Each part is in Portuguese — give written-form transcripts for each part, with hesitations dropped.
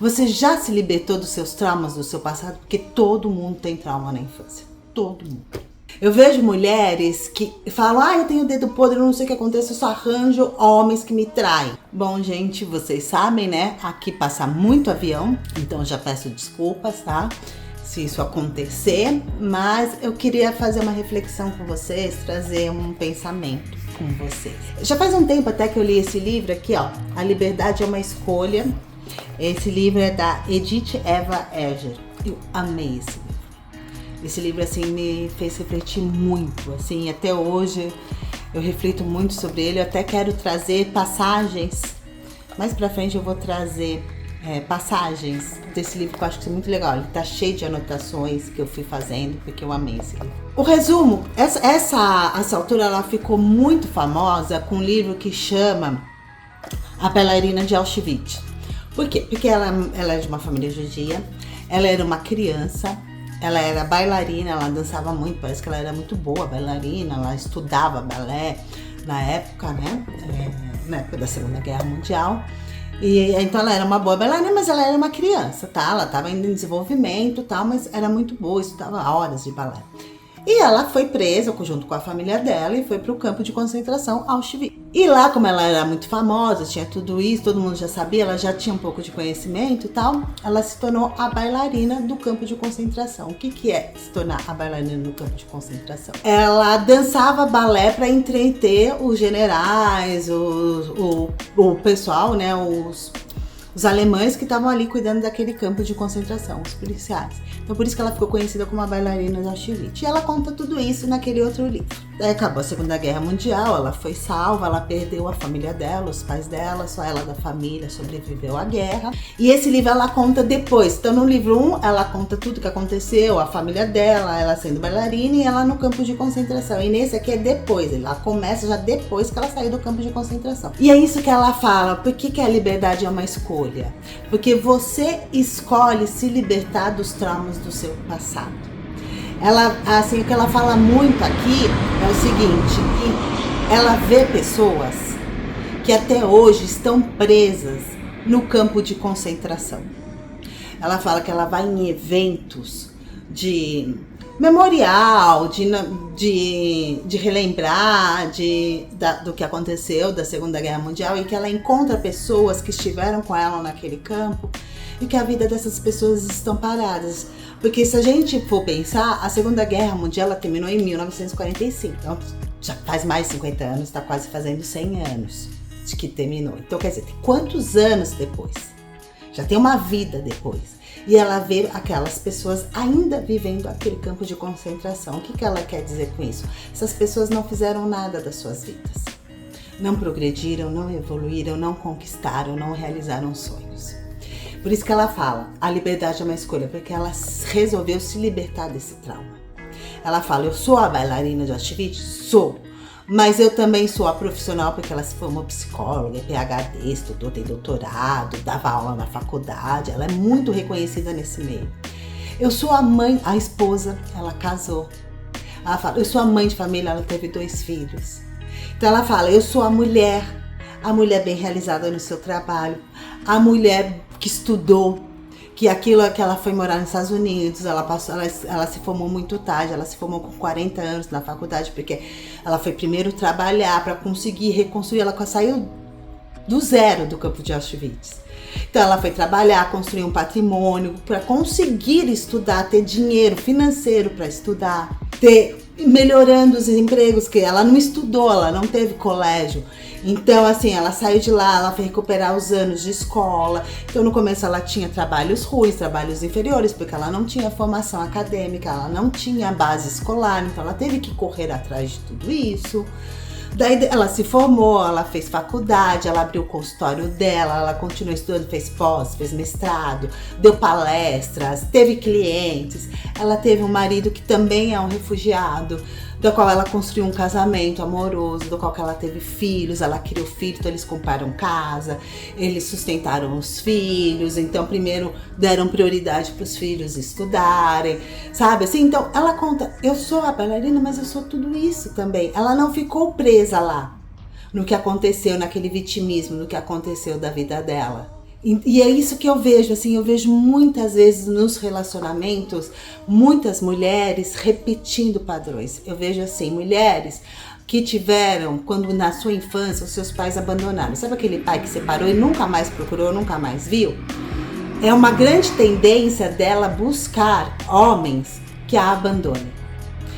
Você já se libertou dos seus traumas do seu passado? Porque todo mundo tem trauma na infância. Todo mundo. Eu vejo mulheres que falam, eu tenho dedo podre, eu não sei o que acontece, eu só arranjo homens que me traem. Bom, gente, vocês sabem, né? Aqui passa muito avião, então já peço desculpas, tá? Se isso acontecer, mas eu queria fazer uma reflexão com vocês, trazer um pensamento com vocês. Já faz um tempo até que eu li esse livro aqui, ó, A Liberdade é uma Escolha. Esse livro é da Edith Eva Eger. Eu amei esse livro. Esse livro, assim, me fez refletir muito, assim, até hoje eu reflito muito sobre ele. Eu até quero trazer passagens, mais pra frente eu vou trazer passagens desse livro que eu acho que é muito legal. Ele tá cheio de anotações que eu fui fazendo, porque eu amei esse livro. O resumo, essa autora, ela ficou muito famosa com um livro que chama A Bailarina de Auschwitz. Por quê? Porque ela é de uma família judia, ela era uma criança, ela era bailarina, ela dançava muito, parece que ela era muito boa bailarina, ela estudava balé na época, né? Na época da Segunda Guerra Mundial. E então ela era uma boa bailarina, mas ela era uma criança, tá? Ela estava ainda em desenvolvimento, tal, mas era muito boa, estudava horas de balé. E ela foi presa junto com a família dela e foi para o campo de concentração Auschwitz. E lá, como ela era muito famosa, tinha tudo isso, todo mundo já sabia, ela já tinha um pouco de conhecimento e tal, ela se tornou a bailarina do campo de concentração. O que é se tornar a bailarina no campo de concentração? Ela dançava balé para entreter os generais, o pessoal, né, os alemães que estavam ali cuidando daquele campo de concentração, os policiais. Então por isso que ela ficou conhecida como a bailarina de Auschwitz. E ela conta tudo isso naquele outro livro. Daí acabou a Segunda Guerra Mundial, ela foi salva, ela perdeu a família dela, os pais dela, só ela da família sobreviveu à guerra. E esse livro ela conta depois. Então no livro 1 ela conta tudo que aconteceu, a família dela, ela sendo bailarina e ela no campo de concentração. E nesse aqui é depois, ela começa já depois que ela saiu do campo de concentração. E é isso que ela fala, por que a liberdade é uma escolha? Porque você escolhe se libertar dos traumas do seu passado. Ela, assim, o que ela fala muito aqui é o seguinte, que ela vê pessoas que até hoje estão presas no campo de concentração. Ela fala que ela vai em eventos de memorial, de relembrar do que aconteceu da Segunda Guerra Mundial e que ela encontra pessoas que estiveram com ela naquele campo e que a vida dessas pessoas estão paradas. Porque se a gente for pensar, a Segunda Guerra Mundial ela terminou em 1945, então já faz mais de 50 anos, está quase fazendo 100 anos de que terminou. Então quer dizer, tem quantos anos depois? Já tem uma vida depois. E ela vê aquelas pessoas ainda vivendo aquele campo de concentração. O que ela quer dizer com isso? Essas pessoas não fizeram nada das suas vidas. Não progrediram, não evoluíram, não conquistaram, não realizaram sonhos. Por isso que ela fala, a liberdade é uma escolha, porque ela resolveu se libertar desse trauma. Ela fala, eu sou a bailarina de Auschwitz? Sou. Mas eu também sou a profissional, porque ela se formou psicóloga, é PhD, estudou, tem doutorado, dava aula na faculdade, ela é muito reconhecida nesse meio. Eu sou a mãe, a esposa, ela casou. Ela fala, eu sou a mãe de família, ela teve 2 filhos. Então ela fala, eu sou a mulher bem realizada no seu trabalho, a mulher que estudou, que aquilo que ela foi morar nos Estados Unidos, ela se formou muito tarde, ela se formou com 40 anos na faculdade, porque ela foi primeiro trabalhar para conseguir reconstruir, ela saiu do zero do campo de Auschwitz. Então ela foi trabalhar, construir um patrimônio para conseguir estudar, ter dinheiro financeiro para estudar, melhorando os empregos, que ela não estudou, ela não teve colégio. Então, assim, ela saiu de lá, ela foi recuperar os anos de escola. Então, no começo ela tinha trabalhos ruins, trabalhos inferiores, porque ela não tinha formação acadêmica, ela não tinha base escolar, então ela teve que correr atrás de tudo isso. Daí ela se formou, ela fez faculdade, ela abriu o consultório dela, ela continuou estudando, fez pós, fez mestrado, deu palestras, teve clientes. Ela teve um marido que também é um refugiado, do qual ela construiu um casamento amoroso, do qual ela teve filhos, ela criou filhos, então eles compraram casa, eles sustentaram os filhos, então primeiro deram prioridade para os filhos estudarem, sabe assim? Então ela conta, eu sou a bailarina, mas eu sou tudo isso também. Ela não ficou presa lá, no que aconteceu, naquele vitimismo, no que aconteceu da vida dela. E é isso que eu vejo, assim, eu vejo muitas vezes nos relacionamentos, muitas mulheres repetindo padrões. Eu vejo assim, mulheres que tiveram, quando na sua infância, os seus pais abandonaram. Sabe aquele pai que separou e nunca mais procurou, nunca mais viu? É uma grande tendência dela buscar homens que a abandonem.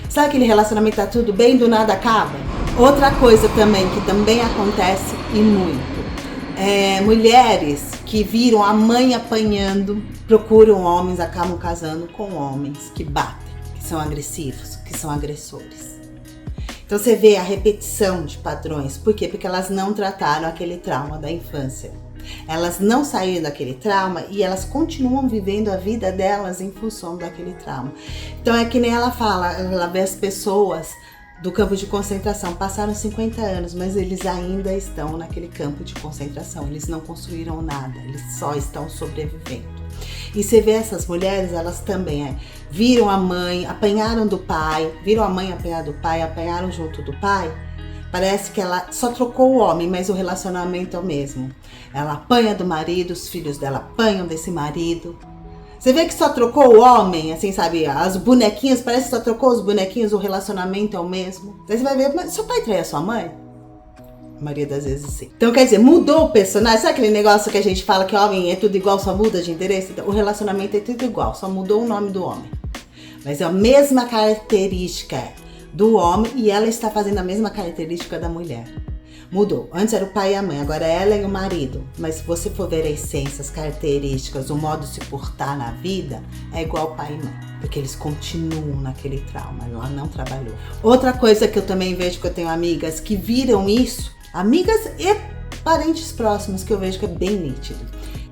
Sabe aquele relacionamento tá tudo bem, do nada acaba? Outra coisa também, que também acontece e muito. Mulheres que viram a mãe apanhando, procuram homens, acabam casando com homens que batem, que são agressivos, que são agressores. Então você vê a repetição de padrões. Por quê? Porque elas não trataram aquele trauma da infância. Elas não saíram daquele trauma e elas continuam vivendo a vida delas em função daquele trauma. Então é que nem ela fala, ela vê as pessoas do campo de concentração, passaram 50 anos, mas eles ainda estão naquele campo de concentração, eles não construíram nada, eles só estão sobrevivendo. E você vê essas mulheres, elas também viram a mãe, apanharam do pai, viram a mãe apanhar do pai, apanharam junto do pai. Parece que ela só trocou o homem, mas o relacionamento é o mesmo. Ela apanha do marido, os filhos dela apanham desse marido. Você vê que só trocou o homem, assim, sabe? As bonequinhas, parece que só trocou os bonequinhos, o relacionamento é o mesmo. Daí você vai ver, mas seu pai trai a sua mãe? A maioria das vezes sim. Então quer dizer, mudou o personagem. Sabe aquele negócio que a gente fala que homem é tudo igual, só muda de interesse? Então, o relacionamento é tudo igual, só mudou o nome do homem. Mas é a mesma característica do homem e ela está fazendo a mesma característica da mulher. Mudou. Antes era o pai e a mãe, agora é ela e o marido. Mas se você for ver a essência, as características, o modo de se portar na vida, é igual pai e mãe. Porque eles continuam naquele trauma, ela não trabalhou. Outra coisa que eu também vejo, que eu tenho amigas que viram isso, amigas e parentes próximos, que eu vejo que é bem nítido,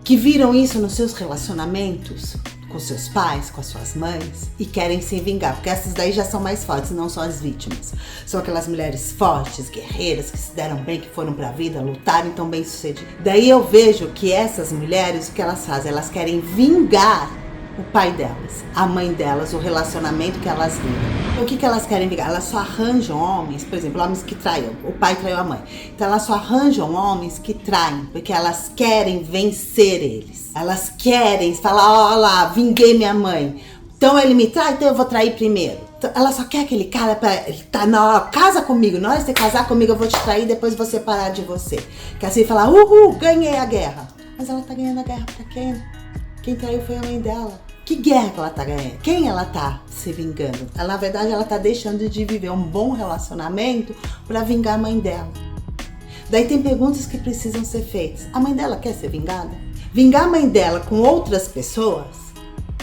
que viram isso nos seus relacionamentos, com seus pais, com as suas mães, e querem se vingar, porque essas daí já são mais fortes, não são as vítimas. São aquelas mulheres fortes, guerreiras, que se deram bem, que foram pra vida, lutaram e estão bem sucedidas. Daí eu vejo que essas mulheres, o que elas fazem? Elas querem vingar o pai delas, a mãe delas, o relacionamento que elas viram. O que elas querem vingar? Elas só arranjam homens, por exemplo, homens que traiam, o pai traiu a mãe. Então elas só arranjam homens que traem, porque elas querem vencer eles. Elas querem falar, ó lá, vinguei minha mãe. Então ele me trai, então eu vou trair primeiro. Então, ela só quer aquele cara pra casa comigo, na hora de você casar comigo eu vou te trair, depois vou separar de você. Que assim falar, ganhei a guerra. Mas ela tá ganhando a guerra pra quem? Quem traiu foi a mãe dela. Que guerra que ela tá ganhando? Quem ela tá se vingando? Ela, na verdade, ela tá deixando de viver um bom relacionamento pra vingar a mãe dela. Daí tem perguntas que precisam ser feitas. A mãe dela quer ser vingada? Vingar a mãe dela com outras pessoas?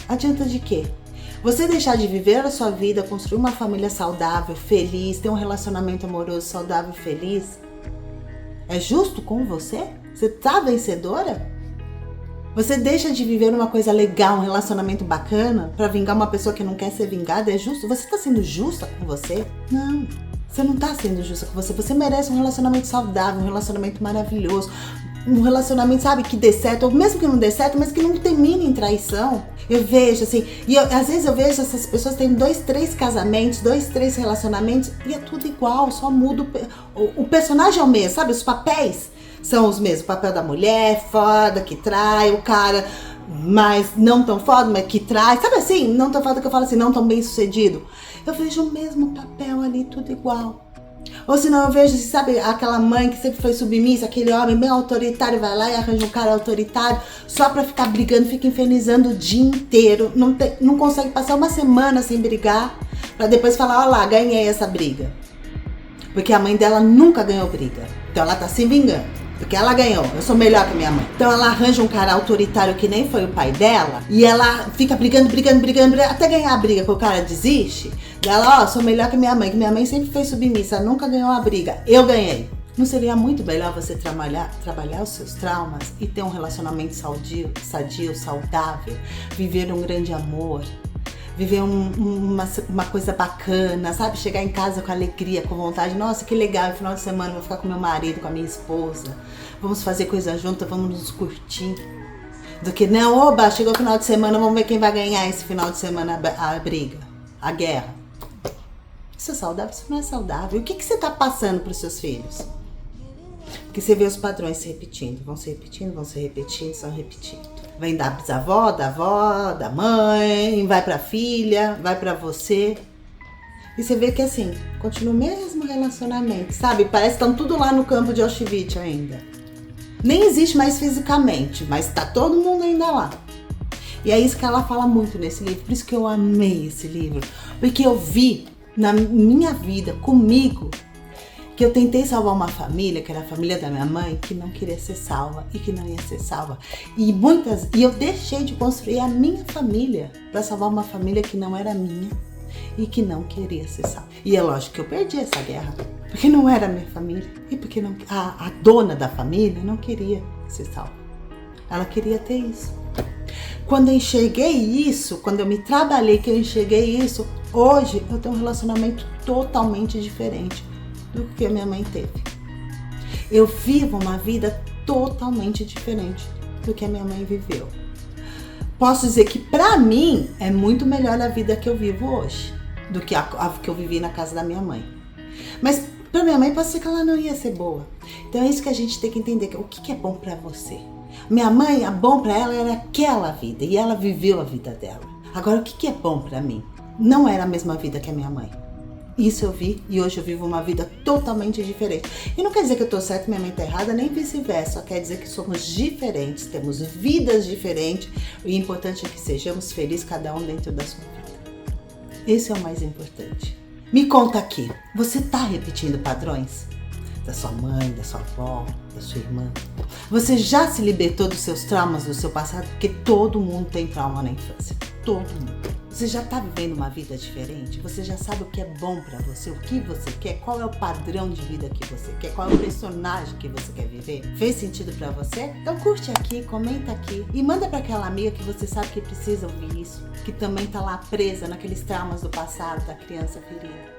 Adianta de quê? Você deixar de viver a sua vida, construir uma família saudável, feliz, ter um relacionamento amoroso saudável e feliz? É justo com você? Você tá vencedora? Você deixa de viver uma coisa legal, um relacionamento bacana, pra vingar uma pessoa que não quer ser vingada? É justo? Você tá sendo justa com você? Não, você não tá sendo justa com você. Você merece um relacionamento saudável, um relacionamento maravilhoso, um relacionamento, sabe, que dê certo, ou mesmo que não dê certo, mas que não termine em traição. Eu vejo assim, às vezes eu vejo essas pessoas tendo 2, 3 casamentos, 2, 3 relacionamentos, e é tudo igual, só muda o personagem é o mesmo, sabe, os papéis são os mesmos, o papel da mulher foda, que trai, o cara mas não tão foda, mas que trai, sabe assim, não tão foda que eu falo assim, não tão bem sucedido. Eu vejo o mesmo papel ali, tudo igual. Ou senão eu vejo, sabe, aquela mãe que sempre foi submissa, aquele homem bem autoritário, vai lá e arranja um cara autoritário só pra ficar brigando, fica infernizando o dia inteiro, não consegue passar uma semana sem brigar, pra depois falar, ó lá, ganhei essa briga. Porque a mãe dela nunca ganhou briga, então ela tá se vingando. Porque ela ganhou, eu sou melhor que minha mãe. Então ela arranja um cara autoritário que nem foi o pai dela, e ela fica brigando, até ganhar a briga, que o cara desiste. Ela, sou melhor que minha mãe sempre foi submissa, nunca ganhou a briga, eu ganhei. Não seria muito melhor você trabalhar os seus traumas e ter um relacionamento sadio, saudável, viver um grande amor, viver uma coisa bacana, sabe? Chegar em casa com alegria, com vontade. Nossa, que legal, no final de semana eu vou ficar com meu marido, com a minha esposa. Vamos fazer coisa junto, vamos nos curtir. Do que, não, oba, chegou o final de semana, vamos ver quem vai ganhar esse final de semana a briga, a guerra. Isso é saudável? Isso não é saudável. E o que você tá passando pros seus filhos? Que você vê os padrões se repetindo, vão se repetindo, vão se repetindo, são repetindo. Vem da bisavó, da avó, da mãe, vai pra filha, vai pra você. E você vê que assim, continua o mesmo relacionamento, sabe? Parece que estão tudo lá no campo de Auschwitz ainda. Nem existe mais fisicamente, mas tá todo mundo ainda lá. E é isso que ela fala muito nesse livro, por isso que eu amei esse livro. Porque eu vi na minha vida, comigo, que eu tentei salvar uma família, que era a família da minha mãe, que não queria ser salva e que não ia ser salva. E eu deixei de construir a minha família para salvar uma família que não era minha e que não queria ser salva. E é lógico que eu perdi essa guerra, porque não era a minha família e porque a dona da família não queria ser salva. Ela queria ter isso. Quando eu enxerguei isso, quando eu me trabalhei, que eu enxerguei isso, hoje eu tenho um relacionamento totalmente diferente do que a minha mãe teve. Eu vivo uma vida totalmente diferente do que a minha mãe viveu. Posso dizer que pra mim é muito melhor a vida que eu vivo hoje do que a que eu vivi na casa da minha mãe. Mas pra minha mãe pode ser que ela não ia ser boa. Então é isso que a gente tem que entender, o que é bom pra você. Minha mãe, a bom pra ela era aquela vida e ela viveu a vida dela. Agora o que é bom pra mim? Não era a mesma vida que a minha mãe. Isso eu vi e hoje eu vivo uma vida totalmente diferente. E não quer dizer que eu tô certa e minha mãe tá errada, nem vice-versa. Só quer dizer que somos diferentes, temos vidas diferentes. E o importante é que sejamos felizes, cada um dentro da sua vida. Esse é o mais importante. Me conta aqui, você tá repetindo padrões? Da sua mãe, da sua avó, da sua irmã? Você já se libertou dos seus traumas do seu passado? Porque todo mundo tem trauma na infância. Todo mundo. Você já tá vivendo uma vida diferente? Você já sabe o que é bom pra você, o que você quer, qual é o padrão de vida que você quer, qual é o personagem que você quer viver? Fez sentido pra você? Então curte aqui, comenta aqui e manda pra aquela amiga que você sabe que precisa ouvir isso, que também tá lá presa naqueles traumas do passado, da criança ferida.